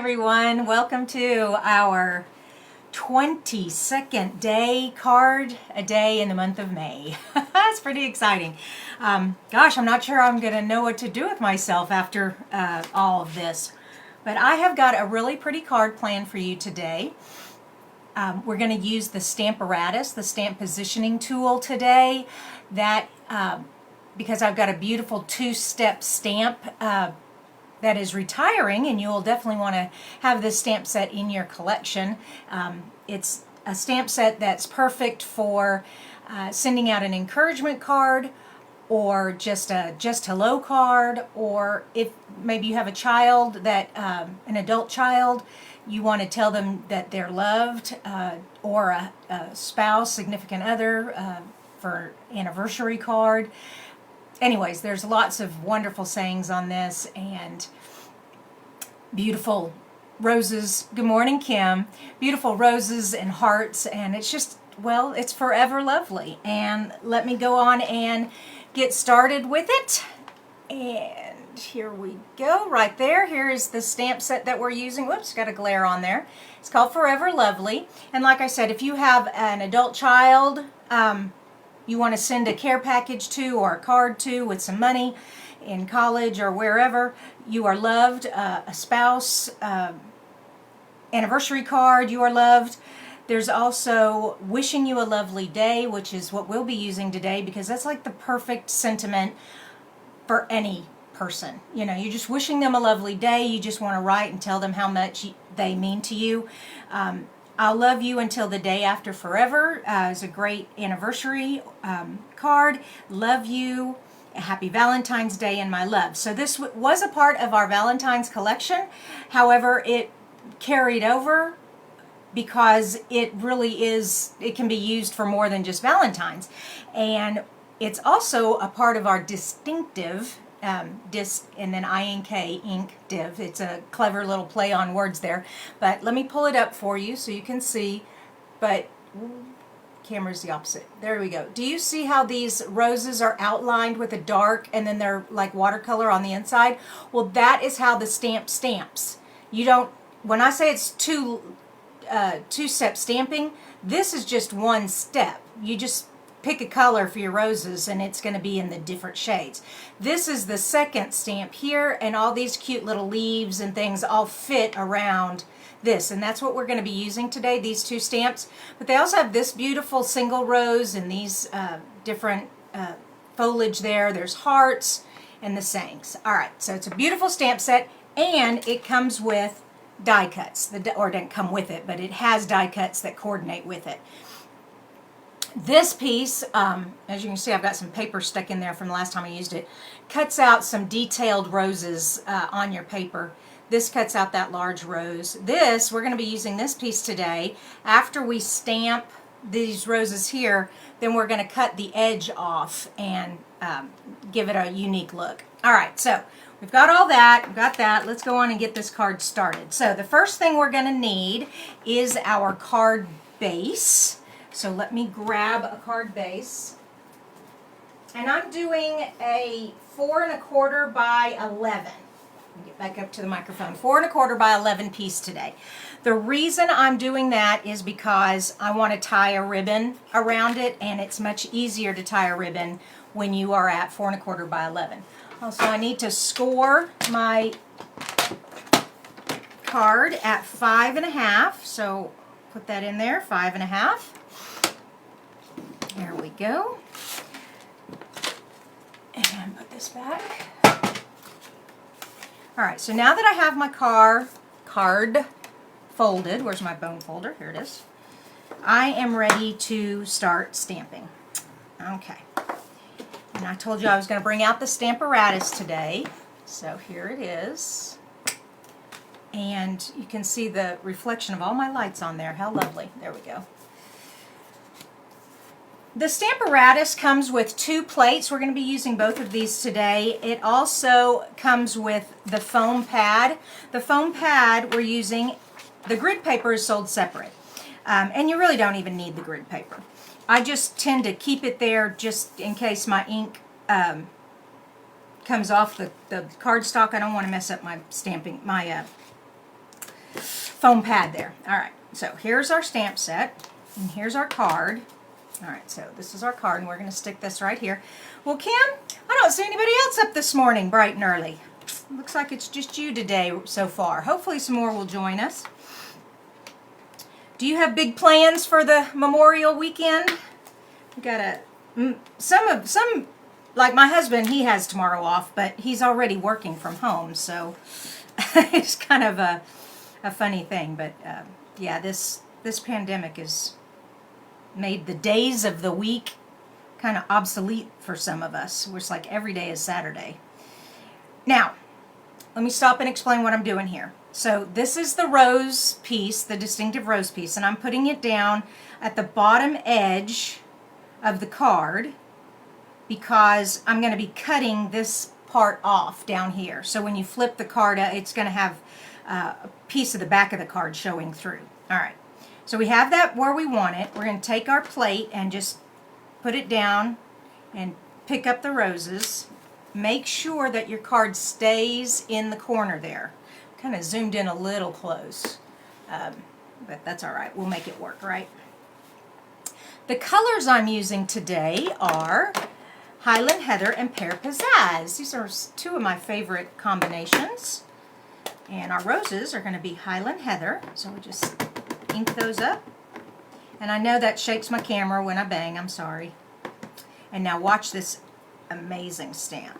everyone. Welcome to our 22nd day card a day in the month of May. It's pretty exciting. Gosh, I'm not sure I'm going to know what to do with myself after all of this. But I have got a really pretty card planned for you today. We're going to use the Stamparatus, the stamp positioning tool today. That because I've got a beautiful two-step stamp that is retiring, and you'll definitely want to have this stamp set in your collection. It's a stamp set that's perfect for sending out an encouragement card, or just a just hello card, or if maybe you have a child that an adult child, you want to tell them that they're loved, or a spouse, significant other, for anniversary card. Anyways, there's lots of wonderful sayings on this, and beautiful roses. Good morning, Kim. Beautiful roses and hearts, and it's just, well, it's forever lovely. And let me go on and get started with it. And here we go, right there. Here is the stamp set that we're using. Whoops, got a glare on there. It's called Forever Lovely. And like I said, if you have an adult child, you want to send a care package to, or a card to, with some money in college or wherever, you are loved. A spouse, anniversary card, you are loved. There's also wishing you a lovely day, which is what we'll be using today, because that's like the perfect sentiment for any person. You know, you're just wishing them a lovely day. You just want to write and tell them how much they mean to you. I'll love you until the day after forever is a great anniversary card. Love you. Happy Valentine's Day and my love. So this was a part of our Valentine's collection. However, it carried over because it really is, it can be used for more than just Valentine's. And it's also a part of our distinctive disc, and then ink, ink div. It's a clever little play on words there. But let me pull it up for you so you can see. But camera's the opposite. There we go. Do you see how these roses are outlined with a dark, and then they're like watercolor on the inside? Well, that is how the stamp stamps. You don't, when I say it's two-step stamping, this is just one step. You just pick a color for your roses and it's going to be in the different shades. This is the second stamp here, and all these cute little leaves and things all fit around this, and that's what we're going to be using today, these two stamps. But they also have this beautiful single rose and these different foliage there. There's hearts and the sayings. Alright, so it's a beautiful stamp set, and it comes with die cuts, or it doesn't come with it, but it has die cuts that coordinate with it. This piece, as you can see, I've got some paper stuck in there from the last time I used it, cuts out some detailed roses on your paper. This cuts out that large rose. This, we're going to be using this piece today. After we stamp these roses here, then we're going to cut the edge off and give it a unique look. Alright, so we've got all that, we've got that. Let's go on and get this card started. So the first thing we're going to need is our card base. So let me grab a card base. And I'm doing a 4 1/4 by 11. Get back up to the microphone. 4 1/4 by 11 piece today. The reason I'm doing that is because I want to tie a ribbon around it, and it's much easier to tie a ribbon when you are at 4 1/4 by 11. Also, I need to score my card at 5 1/2. So put that in there, 5 1/2. There we go. And put this back. Alright, so now that I have my card folded, where's my bone folder? Here it is. I am ready to start stamping. Okay. And I told you I was going to bring out the Stamparatus today. So here it is. And you can see the reflection of all my lights on there. How lovely. There we go. The Stamparatus comes with 2 plates. We're going to be using both of these today. It also comes with the foam pad. The foam pad we're using, the grid paper is sold separate. And you really don't even need the grid paper. I just tend to keep it there just in case my ink comes off the cardstock. I don't want to mess up my stamping, my foam pad there. All right, so here's our stamp set, and here's our card. All right, so this is our card, and we're going to stick this right here. Well, Kim, I don't see anybody else up this morning bright and early. Looks like it's just you today so far. Hopefully some more will join us. Do you have big plans for the Memorial weekend? We got some like my husband, he has tomorrow off, but he's already working from home, so it's kind of a funny thing. But yeah, this pandemic has made the days of the week kind of obsolete for some of us. It's like every day is Saturday. Now, let me stop and explain what I'm doing here. So this is the rose piece, the distinctive rose piece, and I'm putting it down at the bottom edge of the card because I'm going to be cutting this part off down here. So when you flip the card, it's going to have a piece of the back of the card showing through. All right. So we have that where we want it. We're going to take our plate and just put it down and pick up the roses. Make sure that your card stays in the corner there. Kind of zoomed in a little close, but that's all right. We'll make it work, right? The colors I'm using today are Highland Heather and Pear Pizzazz. These are two of my favorite combinations. And our roses are going to be Highland Heather, so we just ink those up. And I know that shakes my camera when I bang, I'm sorry. And now watch this amazing stamp.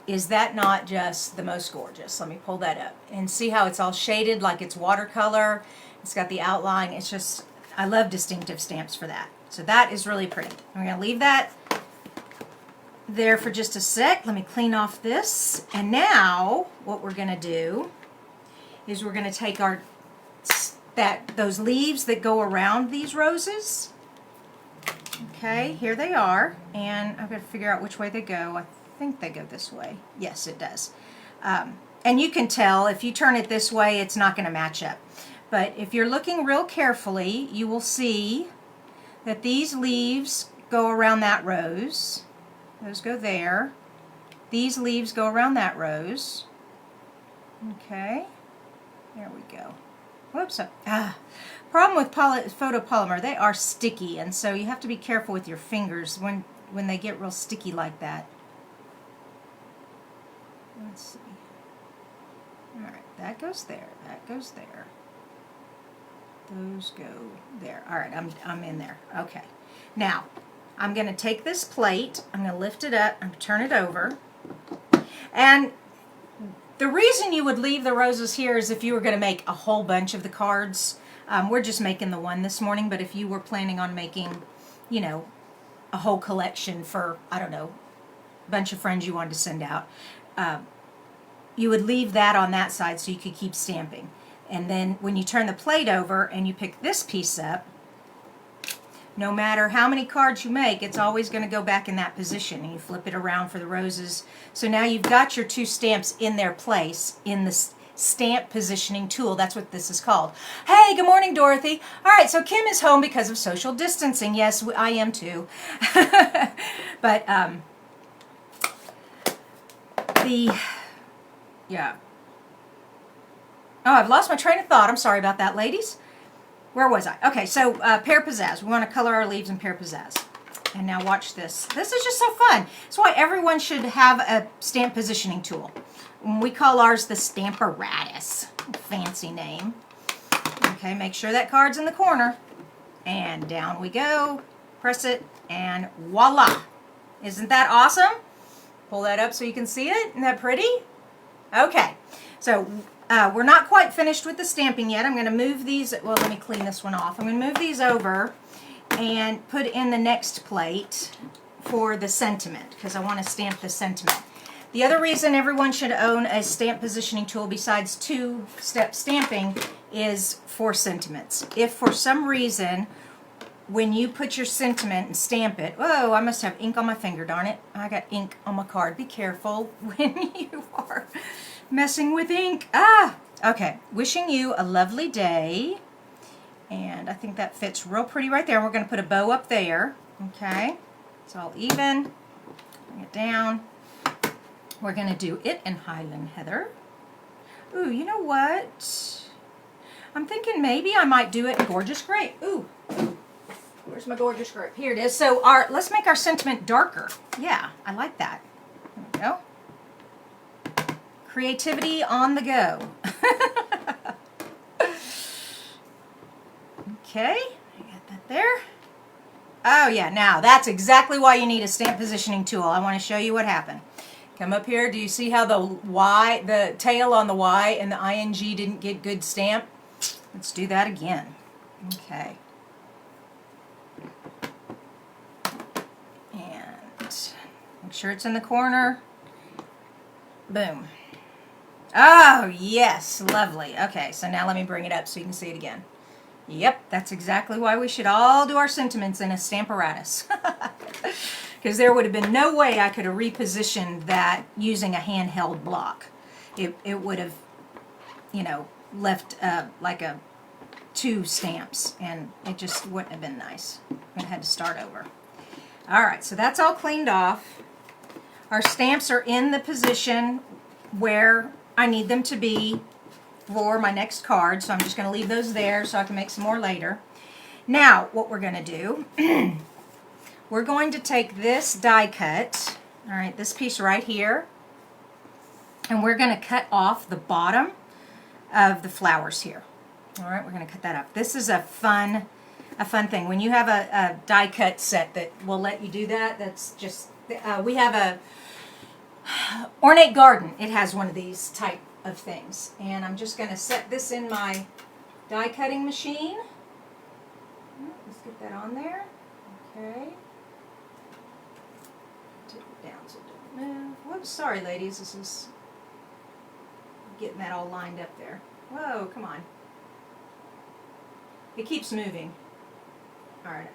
Is that not just the most gorgeous? Let me pull that up and see how it's all shaded like it's watercolor. It's got the outline. It's just, I love distinctive stamps for that. So that is really pretty. I'm going to leave that there for just a sec. Let me clean off this. And now what we're going to do is we're going to take our those leaves that go around these roses. Okay, here they are. And I've got to figure out which way they go. I think they go this way. Yes, it does. And you can tell if you turn it this way, it's not going to match up. But if you're looking real carefully, you will see that these leaves go around that rose. Those go there. These leaves go around that rose. Okay, there we go. Whoops. Problem with photopolymer, they are sticky, and so you have to be careful with your fingers when they get real sticky like that. Let's see. All right, that goes there. That goes there. Those go there. All right, I'm in there. Okay. Now, I'm going to take this plate. I'm going to lift it up. I'm going to turn it over. And the reason you would leave the roses here is if you were going to make a whole bunch of the cards. We're just making the one this morning, but if you were planning on making, you know, a whole collection for, I don't know, a bunch of friends you wanted to send out, you would leave that on that side so you could keep stamping. And then when you turn the plate over and you pick this piece up, no matter how many cards you make, it's always going to go back in that position. And you flip it around for the roses. So now you've got your two stamps in their place in the stamp positioning tool. That's what this is called. Hey, good morning, Dorothy. All right, so Kim is home because of social distancing. Yes, I am too. But yeah. Oh, I've lost my train of thought. I'm sorry about that, ladies. Where was I? Okay, so Pear Pizzazz. We want to color our leaves in Pear Pizzazz. And now watch this. This is just so fun. That's why everyone should have a stamp positioning tool. We call ours the Stamparatus. Fancy name. Okay, make sure that card's in the corner. And down we go. Press it, and voila. Isn't that awesome? Pull that up so you can see it. Isn't that pretty? Okay, so we're not quite finished with the stamping yet. I'm going to move these, well, let me clean this one off. I'm going to move these over and put in the next plate for the sentiment because I want to stamp the sentiment. The other reason everyone should own a stamp positioning tool besides two-step stamping is for sentiments. If for some reason when you put your sentiment and stamp it, whoa, I must have ink on my finger, darn it. I got ink on my card. Be careful when you are messing with ink. Okay. Wishing you a lovely day. And I think that fits real pretty right there. We're going to put a bow up there. Okay. It's all even. Bring it down. We're going to do it in Highland Heather. Ooh, you know what? I'm thinking maybe I might do it in Gorgeous Grape. Ooh, where's my Gorgeous Grape? Here it is. So let's make our sentiment darker. Yeah, I like that. There we go. Creativity on the go. Okay, I got that there. Oh yeah, now that's exactly why you need a stamp positioning tool. I want to show you what happened. Come up here. Do you see how the tail on the Y and the ing didn't get good stamp? Let's do that again. Okay. And make sure it's in the corner. Boom. Oh, yes, lovely. Okay, so now let me bring it up so you can see it again. Yep, that's exactly why we should all do our sentiments in a Stamparatus. Because there would have been no way I could have repositioned that using a handheld block. It would have, you know, left like two stamps, and it just wouldn't have been nice. I had to start over. All right, so that's all cleaned off. Our stamps are in the position where I need them to be for my next card, so I'm just going to leave those there so I can make some more later. Now, what we're going to do, we're going to take this die cut, all right, this piece right here, and we're going to cut off the bottom of the flowers here. All right, we're going to cut that off. This is a fun thing. When you have a die cut set that will let you do that, that's just, we have a Ornate Garden. It has one of these type of things. And I'm just going to set this in my die cutting machine. Let's get that on there. Okay. Take it down so it doesn't move. Whoops, sorry ladies. This is getting that all lined up there. Whoa, come on. It keeps moving. All right.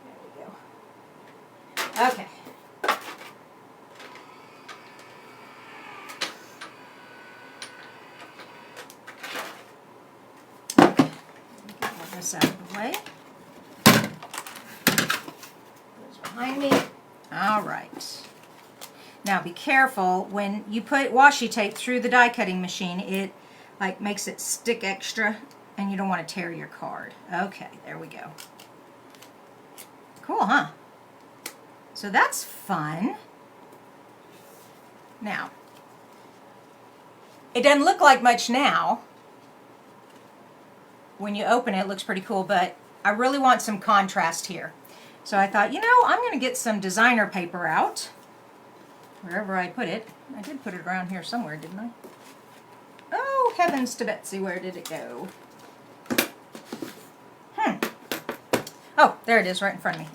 There we go. Okay. This out of the way. Goes behind me. All right. Now be careful when you put washi tape through the die cutting machine. It like makes it stick extra, and you don't want to tear your card. Okay, there we go. Cool, huh? So that's fun. Now, it doesn't look like much now. When you open it, it looks pretty cool, but I really want some contrast here. So I thought, you know, I'm going to get some designer paper out, wherever I put it. I did put it around here somewhere, didn't I? Oh, heavens to Betsy, where did it go? Oh, there it is, right in front of me.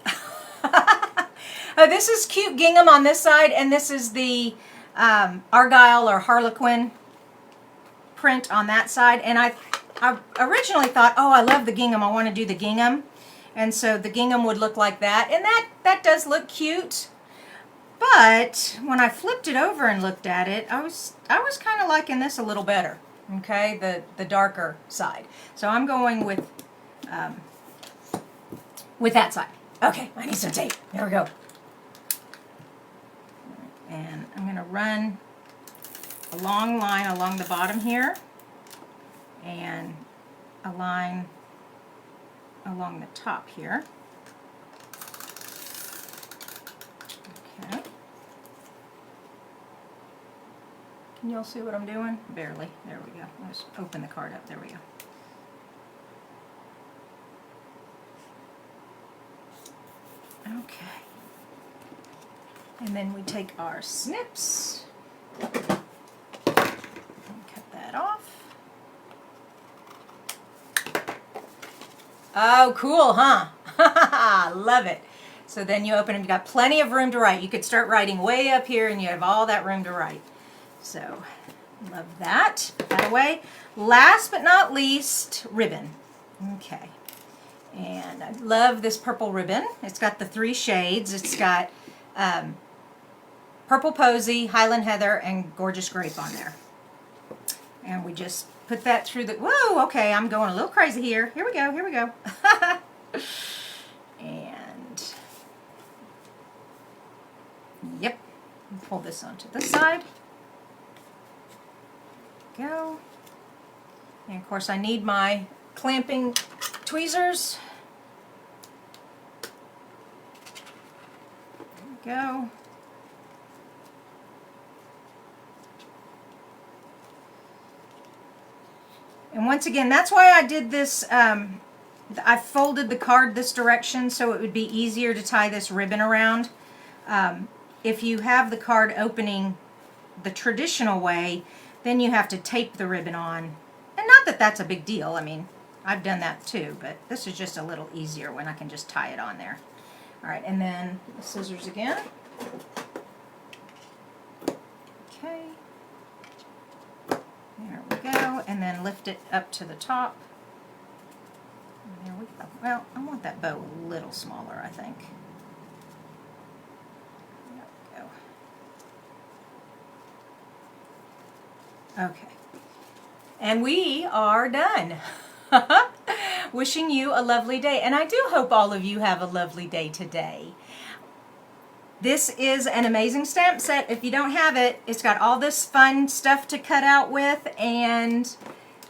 This is cute gingham on this side, and this is the Argyle or Harlequin print on that side. And I originally thought, oh, I love the gingham. I want to do the gingham. And so the gingham would look like that. And that does look cute. But when I flipped it over and looked at it, I was kind of liking this a little better. Okay, the darker side. So I'm going with that side. Okay, I need some tape. There we go. And I'm going to run a long line along the bottom here, and a line along the top here. Okay. Can you all see what I'm doing? Barely. There we go. Let's open the card up. There we go. Okay. And then we take our snips and cut that off. Oh, cool, huh? Love it. So then you open it, you've got plenty of room to write. You could start writing way up here and you have all that room to write. So, love that. Put that away. Last but not least, ribbon. Okay. And I love this purple ribbon. It's got the 3 shades. It's got Purple Posy, Highland Heather, and Gorgeous Grape on there. And we just put that through the... Whoa, okay, I'm going a little crazy here. Here we go, here we go. And... Yep. Pull this onto this side. go. And of course I need my clamping tweezers. There we go. And once again, that's why I did this, I folded the card this direction so it would be easier to tie this ribbon around. If you have the card opening the traditional way, then you have to tape the ribbon on. And not that that's a big deal. I mean, I've done that too, but this is just a little easier when I can just tie it on there. All right, and then the scissors again. Okay. There we go, and then lift it up to the top. And there we go. Well, I want that bow a little smaller, I think. There we go. Okay. And we are done. Wishing you a lovely day. And I do hope all of you have a lovely day today. This is an amazing stamp set. If you don't have it, it's got all this fun stuff to cut out with, and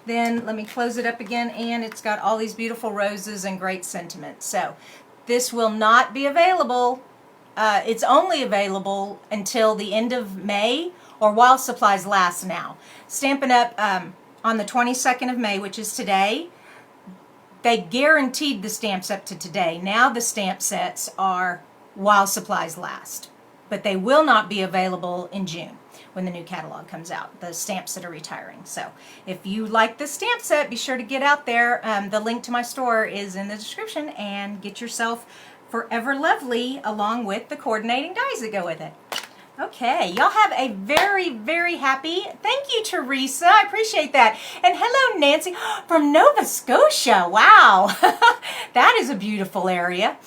then let me close it up again, and it's got all these beautiful roses and great sentiment. So this will not be available. It's only available until the end of May or while supplies last now. Stampin' Up! On the 22nd of May, which is today, they guaranteed the stamps up to today. Now the stamp sets are while supplies last, but they will not be available in June when the new catalog comes out, the stamps that are retiring. So if you like the stamp set, be sure to get out there. The link to my store is in the description, and get yourself Forever Lovely along with the coordinating dies that go with it. Okay, y'all have a very, very happy, thank you, Teresa, I appreciate that. And hello, Nancy, from Nova Scotia. Wow, that is a beautiful area.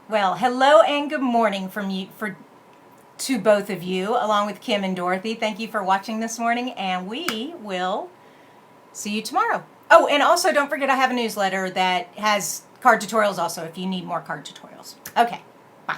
Well, hello and good morning from you to both of you, along with Kim and Dorothy. Thank you for watching this morning, and we will see you tomorrow. Oh, and also don't forget I have a newsletter that has card tutorials also if you need more card tutorials. Okay, bye.